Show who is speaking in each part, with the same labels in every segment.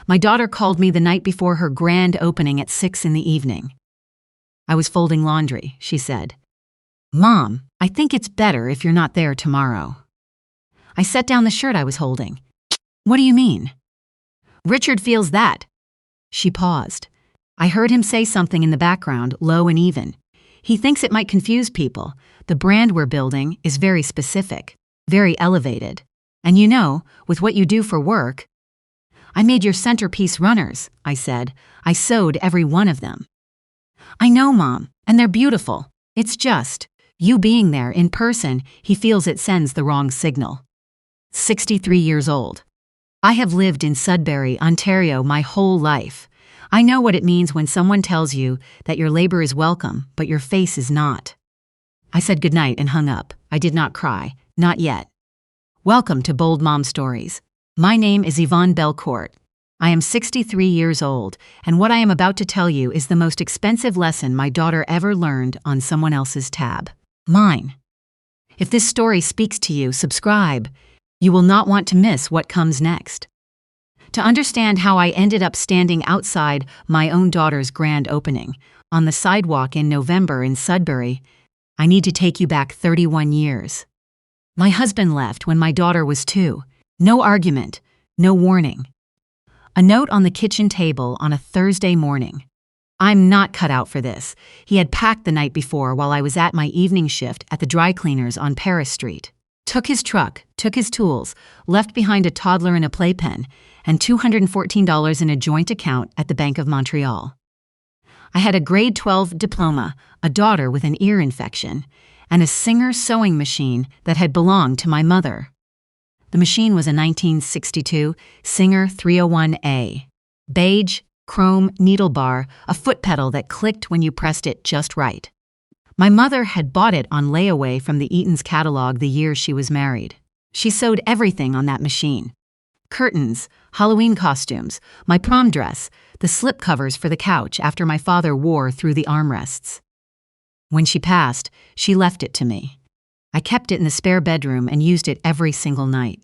Speaker 1: My daughter called me the night before her grand opening at 6 in the evening. I was folding laundry, she said. Mom, I think it's better if you're not there tomorrow. I set down the shirt I was holding. What do you mean? Richard feels that. She paused. I heard him say something in the background, low and even. He thinks it might confuse people. The brand we're building is very specific, very elevated. And you know, with what you do for work. I made your centerpiece runners, I said. I sewed every one of them. I know, Mom, and they're beautiful. It's just, you being there in person, he feels it sends the wrong signal. 63 years old. I have lived in Sudbury, Ontario my whole life. I know what it means when someone tells you that your labor is welcome, but your face is not. I said goodnight and hung up. I did not cry, not yet. Welcome to Bold Mom Stories. My name is Yvonne Belcourt. I am 63 years old, and what I am about to tell you is the most expensive lesson my daughter ever learned on someone else's tab. Mine. If this story speaks to you, subscribe. You will not want to miss what comes next. To understand how I ended up standing outside my own daughter's grand opening, on the sidewalk in November in Sudbury, I need to take you back 31 years. My husband left when my daughter was 2. No argument, no warning. A note on the kitchen table on a Thursday morning. I'm not cut out for this. He had packed the night before while I was at my evening shift at the dry cleaners on Paris Street. Took his truck, took his tools, left behind a toddler and a playpen, and $214 in a joint account at the Bank of Montreal. I had a grade 12 diploma, a daughter with an ear infection, and a Singer sewing machine that had belonged to my mother. The machine was a 1962 Singer 301A. Beige, chrome needle bar, a foot pedal that clicked when you pressed it just right. My mother had bought it on layaway from the Eaton's catalog the year she was married. She sewed everything on that machine. Curtains, Halloween costumes, my prom dress, the slipcovers for the couch after my father wore through the armrests. When she passed, she left it to me. I kept it in the spare bedroom and used it every single night.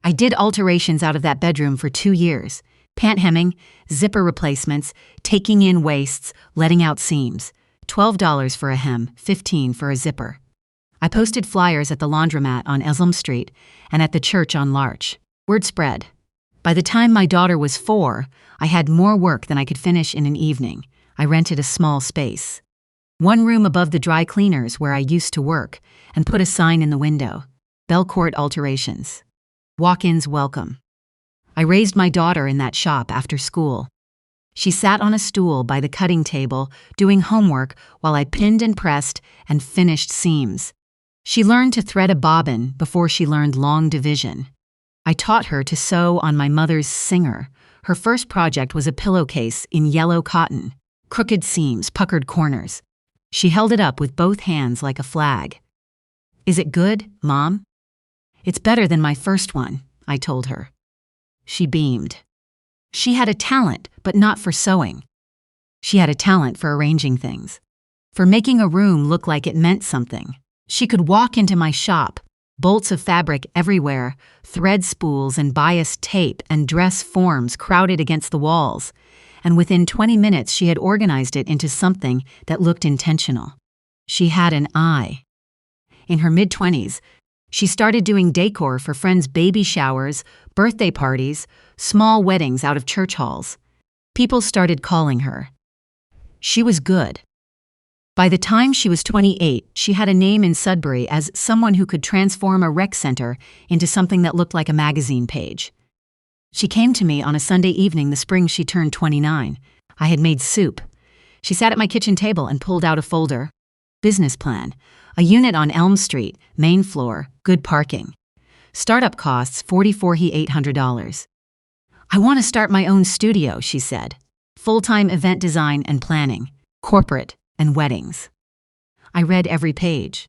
Speaker 1: I did alterations out of that bedroom for 2 years. Pant hemming, zipper replacements, taking in waists, letting out seams. $12 for a hem, $15 for a zipper. I posted flyers at the laundromat on Elm Street and at the church on Larch. Word spread. By the time my daughter was 4, I had more work than I could finish in an evening. I rented a small space. One room above the dry cleaners where I used to work, and put a sign in the window. Belcourt Alterations. Walk-ins welcome. I raised my daughter in that shop after school. She sat on a stool by the cutting table, doing homework while I pinned and pressed and finished seams. She learned to thread a bobbin before she learned long division. I taught her to sew on my mother's Singer. Her first project was a pillowcase in yellow cotton. Crooked seams, puckered corners. She held it up with both hands like a flag. Is it good, Mom? It's better than my first one, I told her. She beamed. She had a talent, but not for sewing. She had a talent for arranging things, for making a room look like it meant something. She could walk into my shop, bolts of fabric everywhere, thread spools and biased tape and dress forms crowded against the walls, and within 20 minutes she had organized it into something that looked intentional. She had an eye. In her mid-20s, she started doing decor for friends' baby showers, birthday parties, small weddings out of church halls. People started calling her. She was good. By the time she was 28, she had a name in Sudbury as someone who could transform a rec center into something that looked like a magazine page. She came to me on a Sunday evening the spring she turned 29. I had made soup. She sat at my kitchen table and pulled out a folder. Business plan. A unit on Elm Street, main floor, good parking. Startup costs $4,800. I want to start my own studio, she said. Full-time event design and planning, corporate and weddings. I read every page.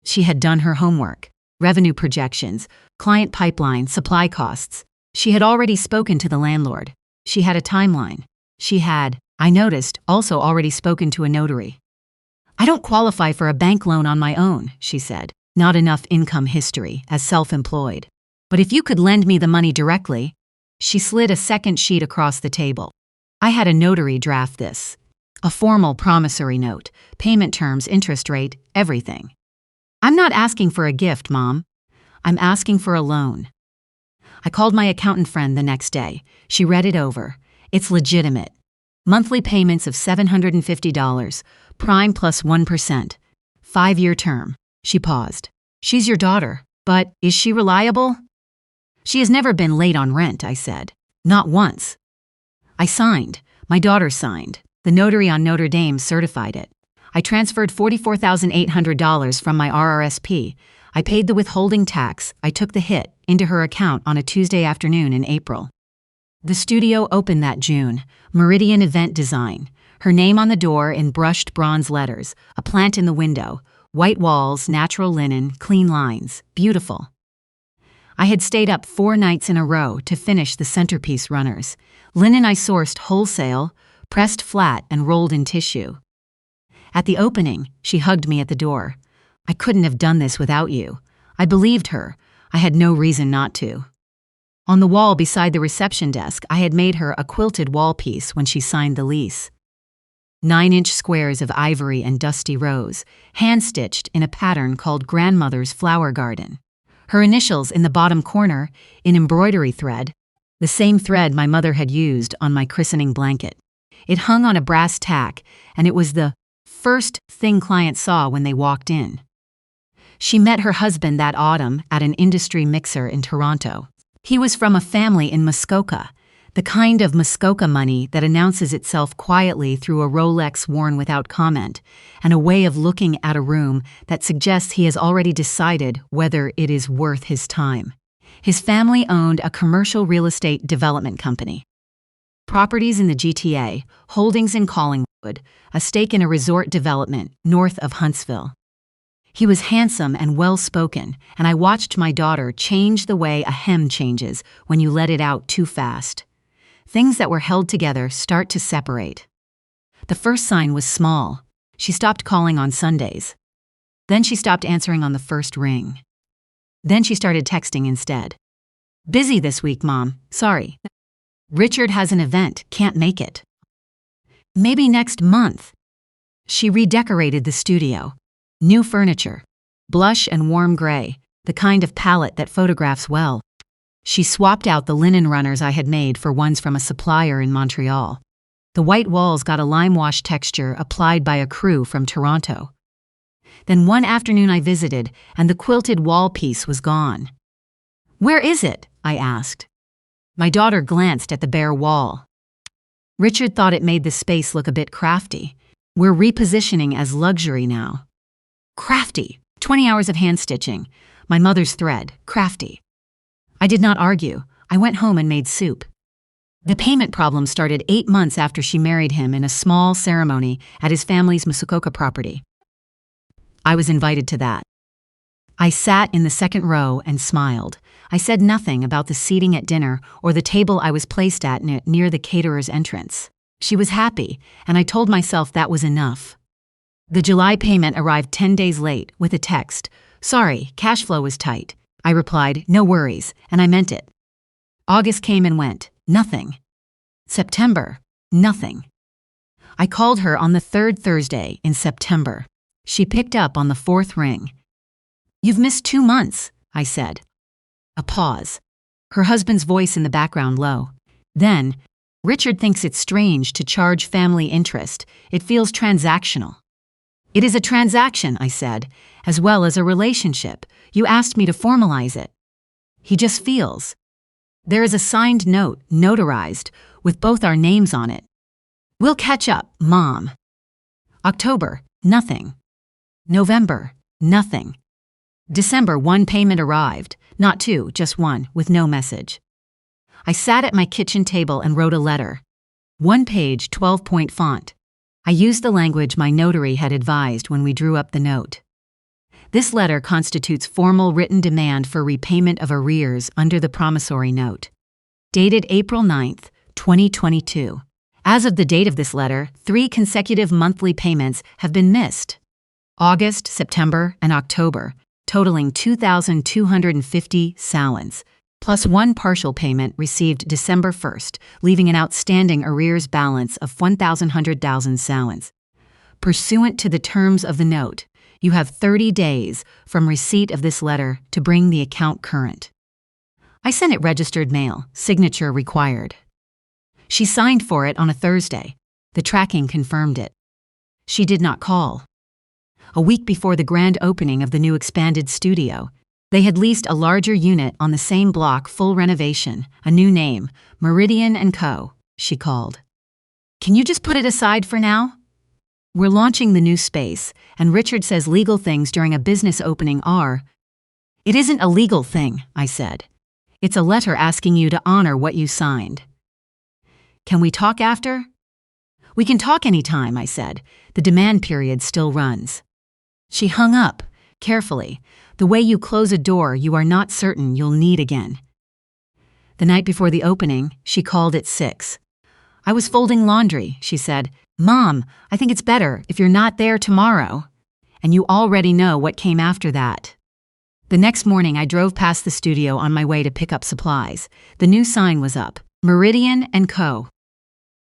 Speaker 1: She had done her homework, revenue projections, client pipeline, supply costs. She had already spoken to the landlord. She had a timeline. She had, I noticed, also already spoken to a notary. I don't qualify for a bank loan on my own, she said. Not enough income history as self-employed. But if you could lend me the money directly, She slid a second sheet across the table. I had a notary draft this. A formal promissory note, payment terms, interest rate, everything. I'm not asking for a gift, Mom. I'm asking for a loan. I called my accountant friend the next day. She read it over. It's legitimate. Monthly payments of $750, prime plus 1%. 5-year term. She paused. She's your daughter, but is she reliable? She has never been late on rent, I said. Not once. I signed. My daughter signed. The notary on Notre Dame certified it. I transferred $44,800 from my RRSP. I paid the withholding tax. I took the hit into her account on a Tuesday afternoon in April. The studio opened that June. Meridian Event Design. Her name on the door in brushed bronze letters. A plant in the window. White walls, natural linen, clean lines. Beautiful. I had stayed up 4 nights in a row to finish the centerpiece runners. Linen I sourced wholesale, pressed flat and rolled in tissue. At the opening, she hugged me at the door. I couldn't have done this without you. I believed her. I had no reason not to. On the wall beside the reception desk, I had made her a quilted wall piece when she signed the lease. 9-inch squares of ivory and dusty rose, hand-stitched in a pattern called Grandmother's Flower Garden. Her initials in the bottom corner, in embroidery thread, the same thread my mother had used on my christening blanket. It hung on a brass tack, and it was the first thing clients saw when they walked in. She met her husband that autumn at an industry mixer in Toronto. He was from a family in Muskoka, the kind of Muskoka money that announces itself quietly through a Rolex worn without comment, and a way of looking at a room that suggests he has already decided whether it is worth his time. His family owned a commercial real estate development company. Properties in the GTA, holdings in Collingwood, a stake in a resort development north of Huntsville. He was handsome and well-spoken, and I watched my daughter change the way a hem changes when you let it out too fast. Things that were held together start to separate. The first sign was small. She stopped calling on Sundays. Then she stopped answering on the first ring. Then she started texting instead. Busy this week, Mom. Sorry. Richard has an event. Can't make it. Maybe next month. She redecorated the studio. New furniture. Blush and warm gray, the kind of palette that photographs well. She swapped out the linen runners I had made for ones from a supplier in Montreal. The white walls got a lime wash texture applied by a crew from Toronto. Then one afternoon I visited, and the quilted wall piece was gone. Where is it? I asked. My daughter glanced at the bare wall. Richard thought it made the space look a bit crafty. We're repositioning as luxury now. Crafty. 20 hours of hand stitching. My mother's thread. Crafty. I did not argue. I went home and made soup. The payment problem started 8 months after she married him in a small ceremony at his family's Muskoka property. I was invited to that. I sat in the second row and smiled. I said nothing about the seating at dinner or the table I was placed at near the caterer's entrance. She was happy, and I told myself that was enough. The July payment arrived 10 days late with a text. Sorry, cash flow was tight. I replied, no worries, and I meant it. August came and went. Nothing. September. Nothing. I called her on the 3rd Thursday in September. She picked up on the 4th ring. You've missed 2 months, I said. A pause. Her husband's voice in the background low. Then, Richard thinks it's strange to charge family interest. It feels transactional. It is a transaction, I said, as well as a relationship. You asked me to formalize it. He just feels. There is a signed note, notarized, with both our names on it. We'll catch up, Mom. October, nothing. November, nothing. December, 1 payment arrived. Not 2, just 1, with no message. I sat at my kitchen table and wrote a letter. 1 page, 12-point font. I used the language my notary had advised when we drew up the note. This letter constitutes formal written demand for repayment of arrears under the promissory note. Dated April 9th, 2022. As of the date of this letter, 3 consecutive monthly payments have been missed. August, September, and October, totaling 2,250 salins. plus one partial payment received December 1st, leaving an outstanding arrears balance of 1,100,000 sounds. Pursuant to the terms of the note, you have 30 days from receipt of this letter to bring the account current. I sent it registered mail, signature required. She signed for it on a Thursday. The tracking confirmed it. She did not call. A week before the grand opening of the new expanded studio, they had leased a larger unit on the same block, full renovation, a new name, Meridian & Co., she called. Can you just put it aside for now? We're launching the new space, and Richard says legal things during a business opening are. It isn't a legal thing, I said. It's a letter asking you to honor what you signed. Can we talk after? We can talk anytime, I said. The demand period still runs. She hung up, carefully. The way you close a door you are not certain you'll need again. The night before the opening, she called at 6. I was folding laundry, she said. Mom, I think it's better if you're not there tomorrow. And you already know what came after that. The next morning I drove past the studio on my way to pick up supplies. The new sign was up, Meridian & Co.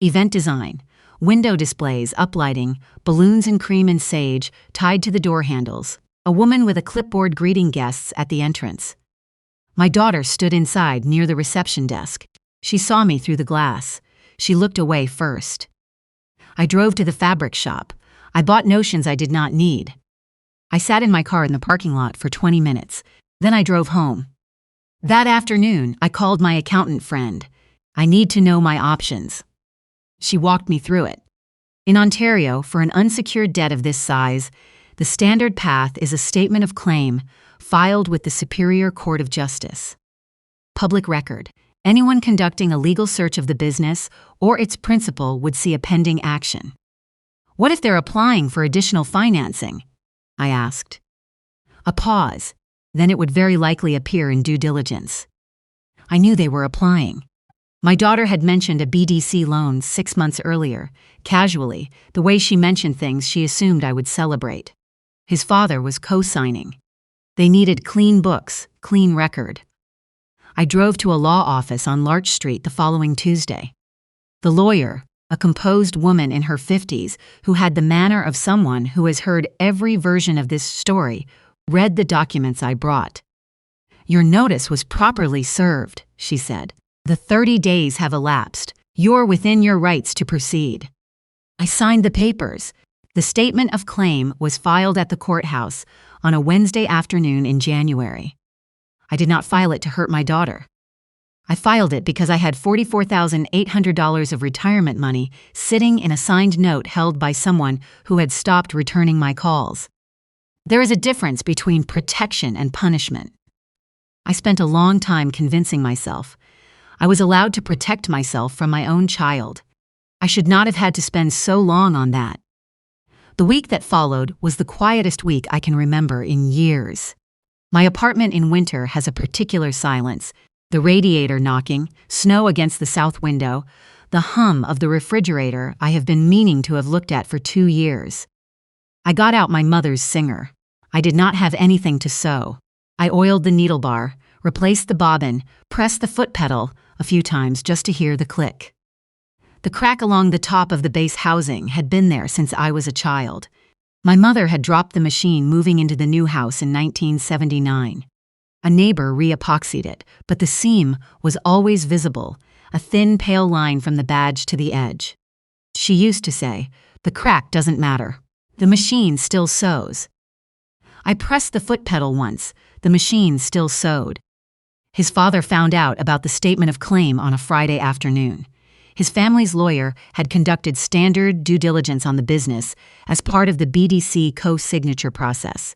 Speaker 1: Event design, window displays, uplighting, balloons in cream and sage tied to the door handles, a woman with a clipboard greeting guests at the entrance. My daughter stood inside near the reception desk. She saw me through the glass. She looked away first. I drove to the fabric shop. I bought notions I did not need. I sat in my car in the parking lot for 20 minutes. Then I drove home. That afternoon, I called my accountant friend. I need to know my options. She walked me through it. In Ontario, for an unsecured debt of this size, the standard path is a statement of claim filed with the Superior Court of Justice. Public record. Anyone conducting a legal search of the business or its principal would see a pending action. What if they're applying for additional financing? I asked. A pause. Then it would very likely appear in due diligence. I knew they were applying. My daughter had mentioned a BDC loan 6 months earlier. Casually, the way she mentioned things, she assumed I would celebrate. His father was co-signing. They needed clean books, clean record. I drove to a law office on Larch Street the following Tuesday. The lawyer, a composed woman in her 50s who had the manner of someone who has heard every version of this story, read the documents I brought. Your notice was properly served, she said. The 30 days have elapsed. You're within your rights to proceed. I signed the papers. The statement of claim was filed at the courthouse on a Wednesday afternoon in January. I did not file it to hurt my daughter. I filed it because I had $44,800 of retirement money sitting in a signed note held by someone who had stopped returning my calls. There is a difference between protection and punishment. I spent a long time convincing myself I was allowed to protect myself from my own child. I should not have had to spend so long on that. The week that followed was the quietest week I can remember in years. My apartment in winter has a particular silence, the radiator knocking, snow against the south window, the hum of the refrigerator I have been meaning to have looked at for 2 years. I got out my mother's Singer. I did not have anything to sew. I oiled the needle bar, replaced the bobbin, pressed the foot pedal a few times just to hear the click. The crack along the top of the base housing had been there since I was a child. My mother had dropped the machine moving into the new house in 1979. A neighbor re-epoxied it, but the seam was always visible, a thin, pale line from the badge to the edge. She used to say, "The crack doesn't matter. The machine still sews." I pressed the foot pedal once. The machine still sewed. His father found out about the statement of claim on a Friday afternoon. His family's lawyer had conducted standard due diligence on the business as part of the BDC co-signature process.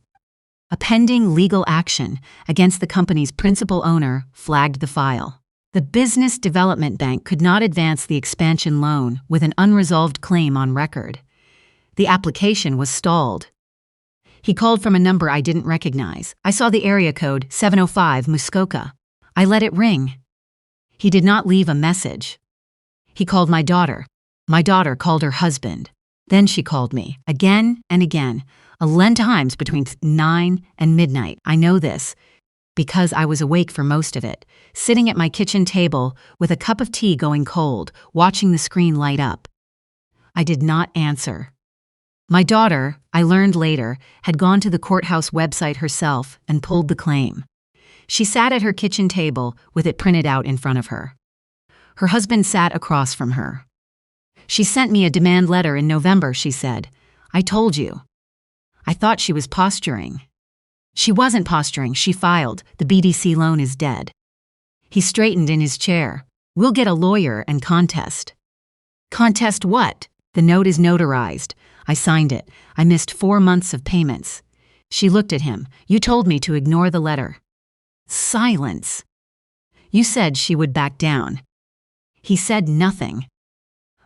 Speaker 1: A pending legal action against the company's principal owner flagged the file. The Business Development Bank could not advance the expansion loan with an unresolved claim on record. The application was stalled. He called from a number I didn't recognize. I saw the area code 705 Muskoka. I let it ring. He did not leave a message. He called my daughter. My daughter called her husband. Then she called me, again and again, 11 times between 9 and midnight. I know this. because I was awake for most of it, sitting at my kitchen table with a cup of tea going cold, watching the screen light up. I did not answer. My daughter, I learned later, had gone to the courthouse website herself and pulled the claim. She sat at her kitchen table with it printed out in front of her. Her husband sat across from her. "She sent me a demand letter in November," she said. "I told you." I thought she was posturing. She wasn't posturing, she filed. "The BDC loan is dead." He straightened in his chair. "We'll get a lawyer and contest." "Contest what?" "The note is notarized. I signed it. I missed 4 months of payments." She looked at him. "You told me to ignore the letter." Silence. "You said she would back down." He said nothing.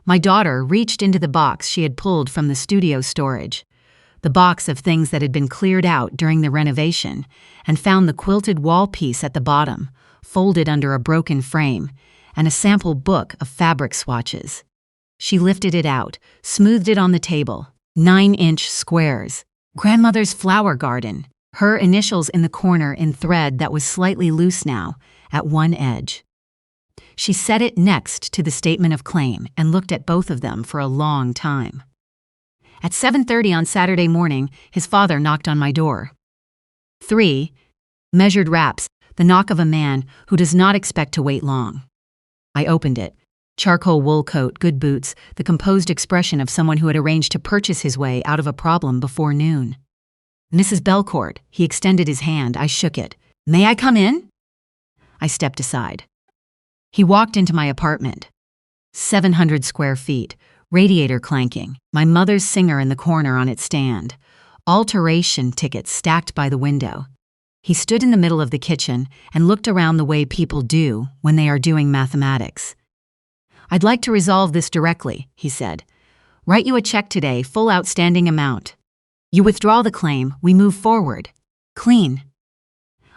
Speaker 1: My daughter reached into the box she had pulled from the studio storage, the box of things that had been cleared out during the renovation, and found the quilted wall piece at the bottom, folded under a broken frame, and a sample book of fabric swatches. She lifted it out, smoothed it on the table. 9-inch squares. Grandmother's flower garden. Her initials in the corner in thread that was slightly loose now, at one edge. She set it next to the statement of claim and looked at both of them for a long time. At 7:30 on Saturday morning, his father knocked on my door. 3. Measured raps, the knock of a man who does not expect to wait long. I opened it. Charcoal wool coat, good boots, the composed expression of someone who had arranged to purchase his way out of a problem before noon. "Mrs. Belcourt," he extended his hand. I shook it. "May I come in?" I stepped aside. He walked into my apartment. 700 square feet, radiator clanking, my mother's singer in the corner on its stand, alteration tickets stacked by the window. He stood in the middle of the kitchen and looked around the way people do when they are doing mathematics. "I'd like to resolve this directly," he said. "Write you a check today, full outstanding amount. You withdraw the claim, we move forward. Clean."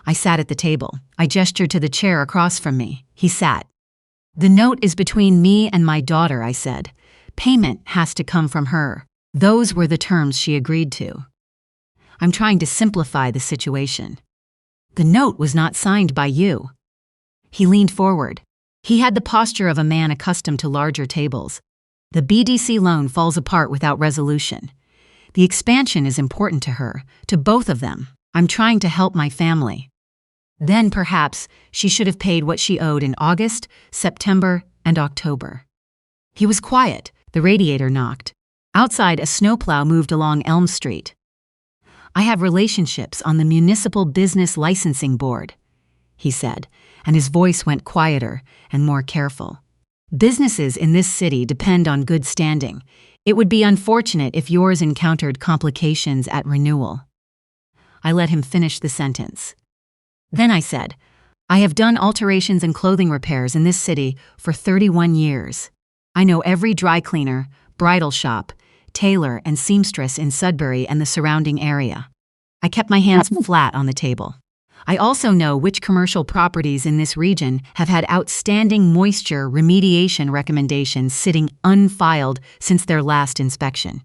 Speaker 1: I sat at the table. I gestured to the chair across from me. He sat. "The note is between me and my daughter," I said. "Payment has to come from her." Those were the terms she agreed to. I'm trying to simplify the situation. "The note was not signed by you." He leaned forward. He had the posture of a man accustomed to larger tables. "The BDC loan falls apart without resolution. The expansion is important to her, to both of them. I'm trying to help my family." Then perhaps she should have paid what she owed in August, September, and October. He was quiet. The radiator knocked. Outside, a snowplow moved along Elm Street. "I have relationships on the Municipal Business Licensing Board," he said, and his voice went quieter and more careful. "Businesses in this city depend on good standing. It would be unfortunate if yours encountered complications at renewal." I let him finish the sentence. Then I said, "I have done alterations and clothing repairs in this city for 31 years. I know every dry cleaner, bridal shop, tailor, and seamstress in Sudbury and the surrounding area." I kept my hands flat on the table. "I also know which commercial properties in this region have had outstanding moisture remediation recommendations sitting unfiled since their last inspection.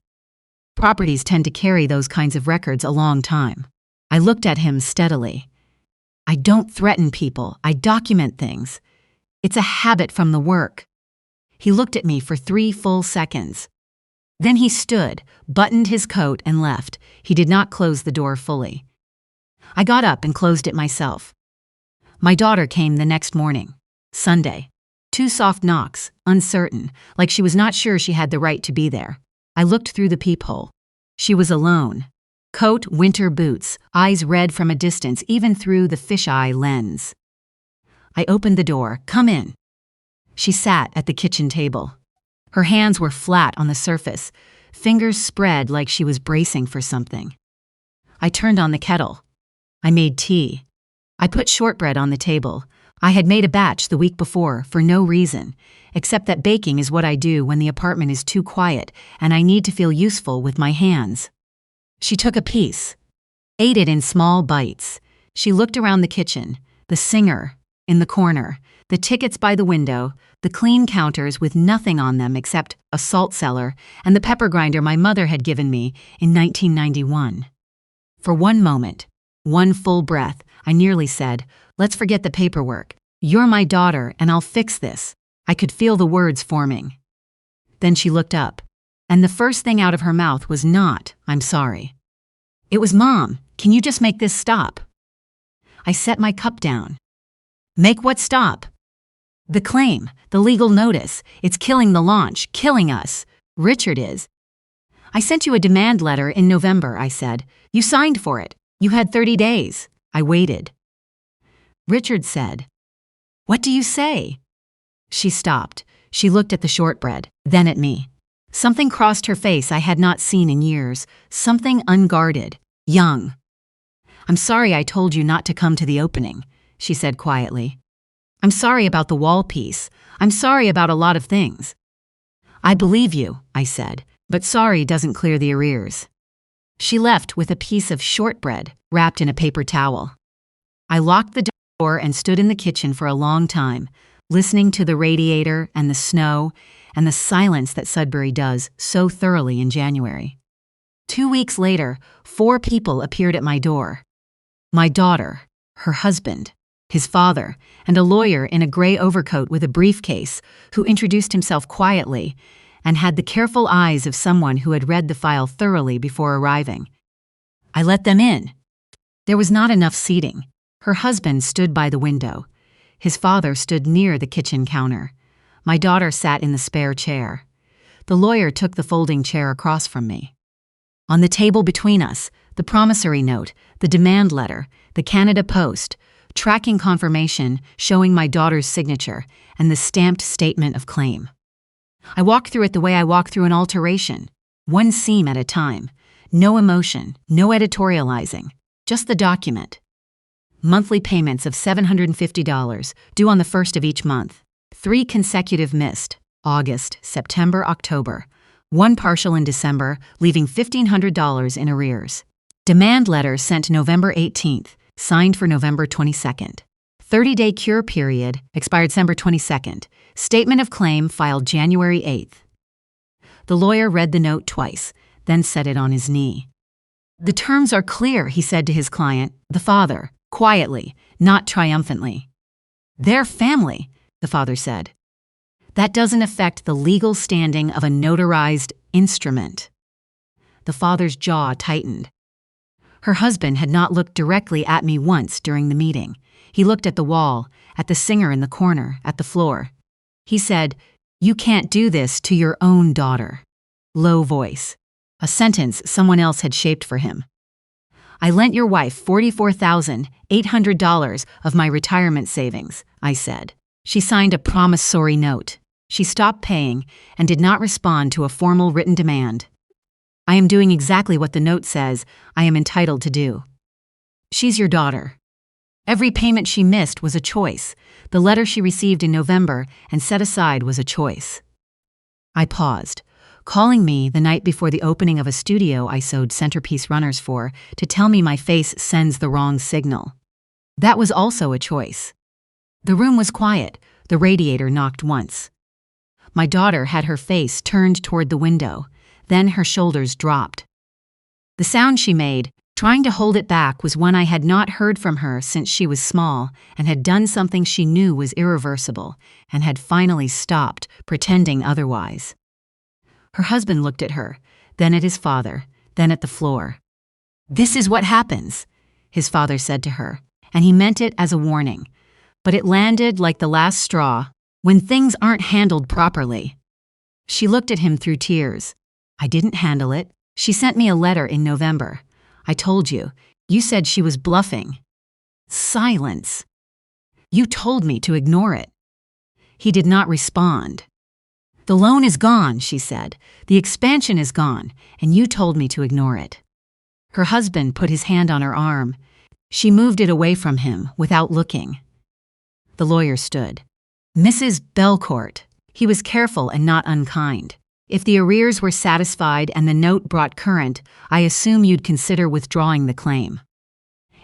Speaker 1: Properties tend to carry those kinds of records a long time." I looked at him steadily. "I don't threaten people, I document things. It's a habit from the work." He looked at me for 3 full seconds. Then he stood, buttoned his coat, and left. He did not close the door fully. I got up and closed it myself. My daughter came the next morning, Sunday. 2 soft knocks, uncertain, like she was not sure she had the right to be there. I looked through the peephole. She was alone. Coat, winter boots, eyes red from a distance, even through the fisheye lens. I opened the door. "Come in." She sat at the kitchen table. Her hands were flat on the surface, fingers spread like she was bracing for something. I turned on the kettle. I made tea. I put shortbread on the table. I had made a batch the week before for no reason, except that baking is what I do when the apartment is too quiet and I need to feel useful with my hands. She took a piece, ate it in small bites. She looked around the kitchen, the singer in the corner, the tickets by the window, the clean counters with nothing on them except a salt cellar and the pepper grinder my mother had given me in 1991. For one moment, One full breath, I nearly said, "Let's forget the paperwork. You're my daughter, and I'll fix this." I could feel the words forming. Then she looked up, and the first thing out of her mouth was not, "I'm sorry." It was, "Mom, can you just make this stop?" I set my cup down. "Make what stop?" "The claim, the legal notice. It's killing the launch, killing us. Richard is." "I sent you a demand letter in November," I said. "You signed for it. You had 30 days. I waited." Richard said, "What do you say?" She stopped. She looked at the shortbread, then at me. Something crossed her face I had not seen in years, something unguarded, young. "I'm sorry I told you not to come to the opening," she said quietly. "I'm sorry about the wall piece. I'm sorry about a lot of things." "I believe you," I said, "but sorry doesn't clear the arrears." She left with a piece of shortbread wrapped in a paper towel. I locked the door and stood in the kitchen for a long time, listening to the radiator and the snow and the silence that Sudbury does so thoroughly in January. 2 weeks later, 4 people appeared at my door. My daughter, her husband, his father, and a lawyer in a gray overcoat with a briefcase who introduced himself quietly and had the careful eyes of someone who had read the file thoroughly before arriving. I let them in. There was not enough seating. Her husband stood by the window. His father stood near the kitchen counter. My daughter sat in the spare chair. The lawyer took the folding chair across from me. On the table between us, the promissory note, the demand letter, the Canada Post, tracking confirmation showing my daughter's signature, and the stamped statement of claim. I walked through it the way I walk through an alteration, one seam at a time. No emotion, no editorializing, just the document. Monthly payments of $750, due on the 1st of each month. 3 consecutive missed, August, September, October. 1 partial in December, leaving $1,500 in arrears. Demand letter sent November 18th, signed for November 22nd. 30-day cure period, expired December 22nd. Statement of claim filed January 8th. The lawyer read the note twice, then set it on his knee. "The terms are clear," he said to his client, the father, quietly, not triumphantly. "They're family," the father said. "That doesn't affect the legal standing of a notarized instrument." The father's jaw tightened. Her husband had not looked directly at me once during the meeting. He looked at the wall, at the singer in the corner, at the floor. He said, "You can't do this to your own daughter." Low voice. A sentence someone else had shaped for him. "I lent your wife $44,800 of my retirement savings," I said. She signed a promissory note. She stopped paying and did not respond to a formal written demand. "I am doing exactly what the note says I am entitled to do." "She's your daughter." Every payment she missed was a choice. The letter she received in November and set aside was a choice. I paused, calling me the night before the opening of a studio I sewed centerpiece runners for to tell me my face sends the wrong signal. That was also a choice. The room was quiet. The radiator knocked once. My daughter had her face turned toward the window. Then her shoulders dropped. The sound she made, trying to hold it back, was one I had not heard from her since she was small and had done something she knew was irreversible and had finally stopped, pretending otherwise. Her husband looked at her, then at his father, then at the floor. "This is what happens," his father said to her, and he meant it as a warning. But it landed like the last straw, when things aren't handled properly. She looked at him through tears. "I didn't handle it. She sent me a letter in November. I told you. You said she was bluffing." Silence. "You told me to ignore it." He did not respond. "The loan is gone," she said. "The expansion is gone, and you told me to ignore it." Her husband put his hand on her arm. She moved it away from him without looking. The lawyer stood. "Mrs. Belcourt." He was careful and not unkind. "If the arrears were satisfied and the note brought current, I assume you'd consider withdrawing the claim."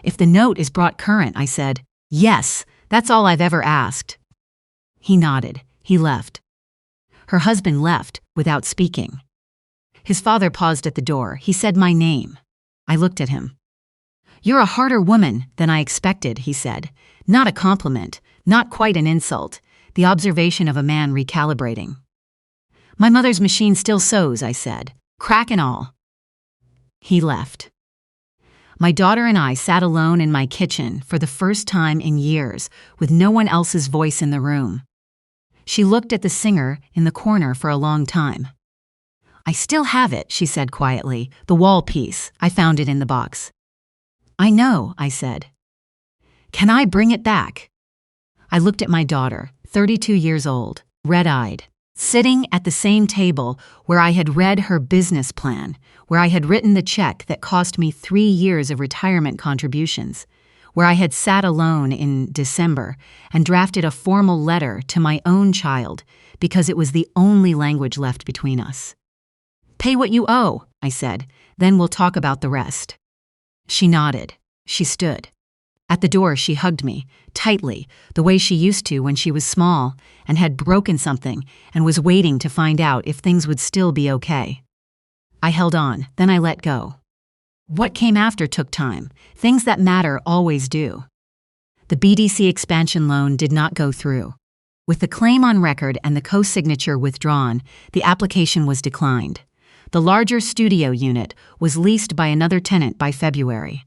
Speaker 1: "If the note is brought current," I said. "Yes, that's all I've ever asked." He nodded. He left. Her husband left without speaking. His father paused at the door. He said my name. I looked at him. "You're a harder woman than I expected," he said. Not a compliment, not quite an insult, the observation of a man recalibrating. "My mother's machine still sews," I said, "crack and all." He left. My daughter and I sat alone in my kitchen for the first time in years, with no one else's voice in the room. She looked at the singer in the corner for a long time. "I still have it," she said quietly, "the wall piece. I found it in the box." "I know," I said. "Can I bring it back?" I looked at my daughter, 32 years old, red-eyed, sitting at the same table where I had read her business plan, where I had written the check that cost me 3 years of retirement contributions, where I had sat alone in December and drafted a formal letter to my own child because it was the only language left between us. "Pay what you owe," I said, "then we'll talk about the rest." She nodded. She stood. At the door, she hugged me, tightly, the way she used to when she was small and had broken something and was waiting to find out if things would still be okay. I held on, then I let go. What came after took time. Things that matter always do. The BDC expansion loan did not go through. With the claim on record and the co-signature withdrawn, the application was declined. The larger studio unit was leased by another tenant by February.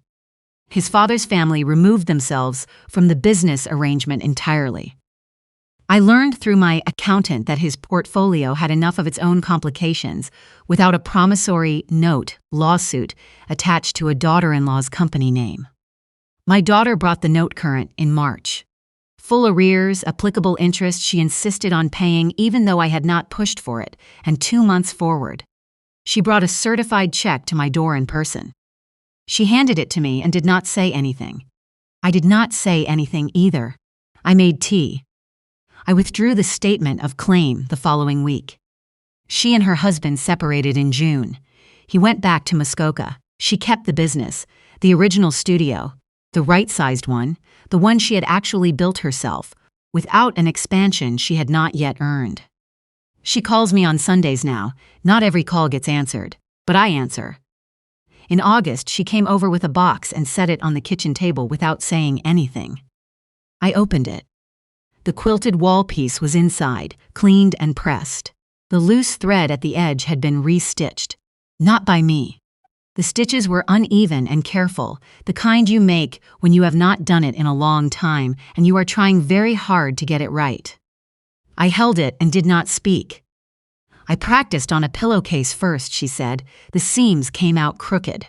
Speaker 1: His father's family removed themselves from the business arrangement entirely. I learned through my accountant that his portfolio had enough of its own complications without a promissory note lawsuit attached to a daughter-in-law's company name. My daughter brought the note current in March. Full arrears, applicable interest she insisted on paying even though I had not pushed for it, and 2 months forward. She brought a certified check to my door in person. She handed it to me and did not say anything. I did not say anything either. I made tea. I withdrew the statement of claim the following week. She and her husband separated in June. He went back to Muskoka. She kept the business, the original studio, the right-sized one, the one she had actually built herself, without an expansion she had not yet earned. She calls me on Sundays now. Not every call gets answered, but I answer. In August, she came over with a box and set it on the kitchen table without saying anything. I opened it. The quilted wall piece was inside, cleaned and pressed. The loose thread at the edge had been re-stitched. Not by me. The stitches were uneven and careful, the kind you make when you have not done it in a long time and you are trying very hard to get it right. I held it and did not speak. "I practiced on a pillowcase first," she said. "The seams came out crooked."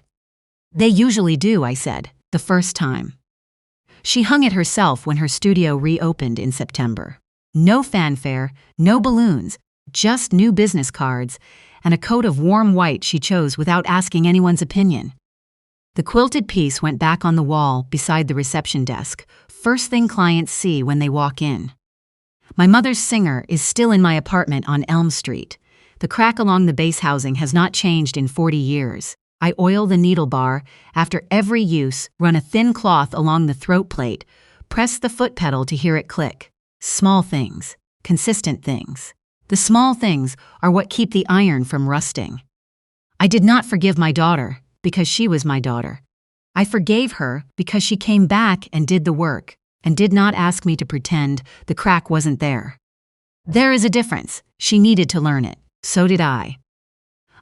Speaker 1: "They usually do," I said, "the first time." She hung it herself when her studio reopened in September. No fanfare, no balloons, just new business cards, and a coat of warm white she chose without asking anyone's opinion. The quilted piece went back on the wall beside the reception desk, first thing clients see when they walk in. My mother's singer is still in my apartment on Elm Street. The crack along the base housing has not changed in 40 years. I oil the needle bar. After every use, run a thin cloth along the throat plate, press the foot pedal to hear it click. Small things, consistent things. The small things are what keep the iron from rusting. I did not forgive my daughter because she was my daughter. I forgave her because she came back and did the work, and did not ask me to pretend the crack wasn't there. There is a difference. She needed to learn it. So did I.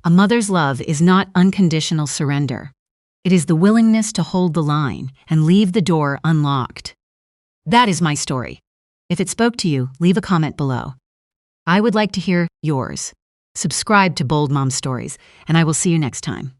Speaker 1: A mother's love is not unconditional surrender. It is the willingness to hold the line and leave the door unlocked. That is my story. If it spoke to you, leave a comment below. I would like to hear yours. Subscribe to Bold Mom Stories, and I will see you next time.